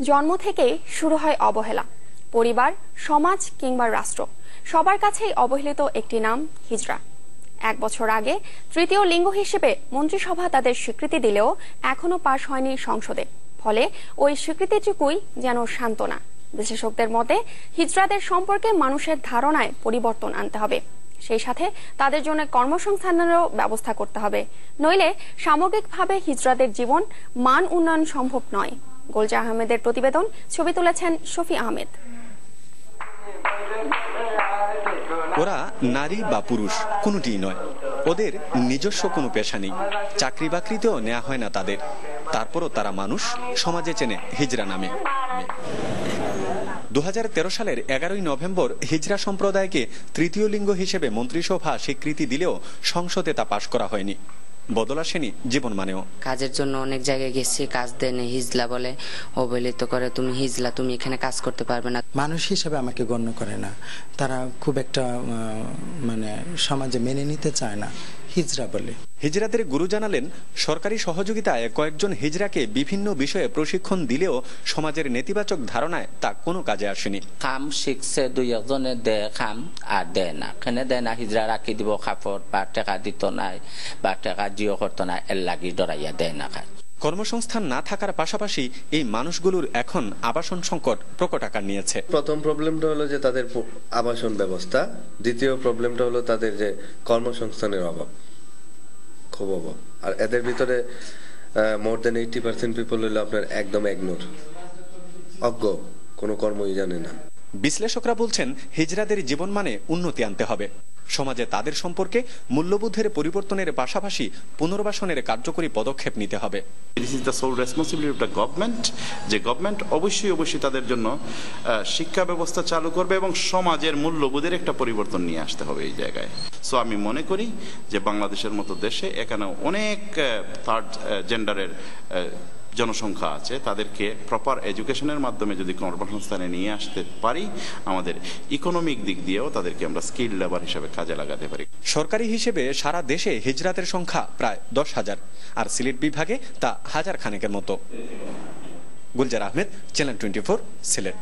জন্ম থেকেই শুরু হয় অবহেলা। পরিবার, সমাজ কিংবা রাষ্ট্র সবার কাছেই অবহেলিত একটি নাম হিজড়া। 1 বছর আগে তৃতীয় লিঙ্গ হিসেবে মন্ত্রিসভা তাদের স্বীকৃতি দিলেও এখনো পাশ হয়নি সংসদে। ফলে ওই স্বীকৃতিটুকুই যেন সান্ত্বনা। বিশেষজ্ঞদের মতে হিজড়াদের সম্পর্কে মানুষের ধারণায় পরিবর্তন আনতে হবে, সেই সাথে তাদের জন্য কর্মসংস্থানেরও ব্যবস্থা করতে হবে। নইলে সামগ্রিকভাবে হিজড়াদের জীবন মান উন্নয়ন সম্ভব নয়। গোলজা আহমেদের প্রতিবেদন, ছবি তুলেছেন শফি আহমেদ। ওরা নারী বা পুরুষ কোনোটিই নয়, ওদের নিজস্ব কোনো পেশা নেই, চাকরি বাকরিতেও নেওয়া হয় না তাদের। তারপরও তারা মানুষ, সমাজে চেনে হিজড়া নামে। 2013 সালের 11ই নভেম্বর হিজড়া সম্প্রদায়কে তৃতীয় লিঙ্গ হিসেবে মন্ত্রিসভা স্বীকৃতি দিলেও সংসদে তা পাশ করা হয়নি। বদল আসেনি জীবন মানেও। কাজের জন্য অনেক জায়গায় গেছি, কাজ দেয়নি, হিজলা বলে, অবহেলিত করে, তুমি হিজলা, তুমি এখানে কাজ করতে পারবে না। মানুষ হিসেবে আমাকে গণ্য করে না, তারা খুব একটা সমাজে মেনে নিতে চায় না হিজড়া বলে। হিজড়াদের গুরু জানালেন, সরকারি সহযোগিতায় কয়েকজন হিজড়াকে বিভিন্ন বিষয়ে প্রশিক্ষণ দিলেও সমাজের নেতিবাচক ধারণায় তা কোনো কাজে আসেনি। কাম শিখছে 2-1 দেয় কাম আর দেয় না, কেনে দেয় না, হিজড়া রাখি দিব কাপড় বা টাকা দিত নাই বা টাকা জিও করতো না, এর লাগি ডরাইয়া দেয় না কাজ। কর্মসংস্থান না থাকার পাশাপাশি এই মানুষগুলোর এখন আবাসন সংকট প্রকট আকার নিয়েছে। প্রথম প্রবলেমটা হলো যে তাদের আবাসন ব্যবস্থা, দ্বিতীয় প্রবলেমটা হলো তাদের যে কর্মসংস্থানের অভাব, খুব অভাব। আর এদের ভিতরে মোর দেন 80% পিপল হলো আপনার একদম অজ্ঞ, কোনো কর্মই জানে না। বিশ্লেষকরা বলছেন, হিজড়াদের জীবন মানে উন্নতি আনতে হবে। সমাজে তাদের সম্পর্কে মূল্যবোধের পরিবর্তনের পাশাপাশি পুনর্বাসনের কার্যকরী পদক্ষেপ নিতে হবে। This is the sole responsibility of the government, যে গভর্নমেন্ট অবশ্যই তাদের জন্য শিক্ষা ব্যবস্থা চালু করবে এবং সমাজের মূল্যবোধের একটা পরিবর্তন নিয়ে আসতে হবে এই জায়গায়। সো আমি মনে করি যে বাংলাদেশের মতো দেশে এখানে অনেক থার্ড জেন্ডারের জনসংখ্যা আছে, তাদেরকে প্রপার এডুকেশনের মাধ্যমে যদি কর্মসংস্থানে নিয়ে আসতে পারি, আমাদের ইকোনমিক দিক দিয়েও তাদেরকে আমরা স্কিল লেবার হিসেবে কাজে লাগাতে পারি। সরকারি হিসেবে সারা দেশে হিজড়াদের সংখ্যা প্রায় 10,000, আর সিলেট বিভাগে তা 1000 খানেকের মতো। গুলজার আহমেদ, চ্যানেল 24, সিলেট।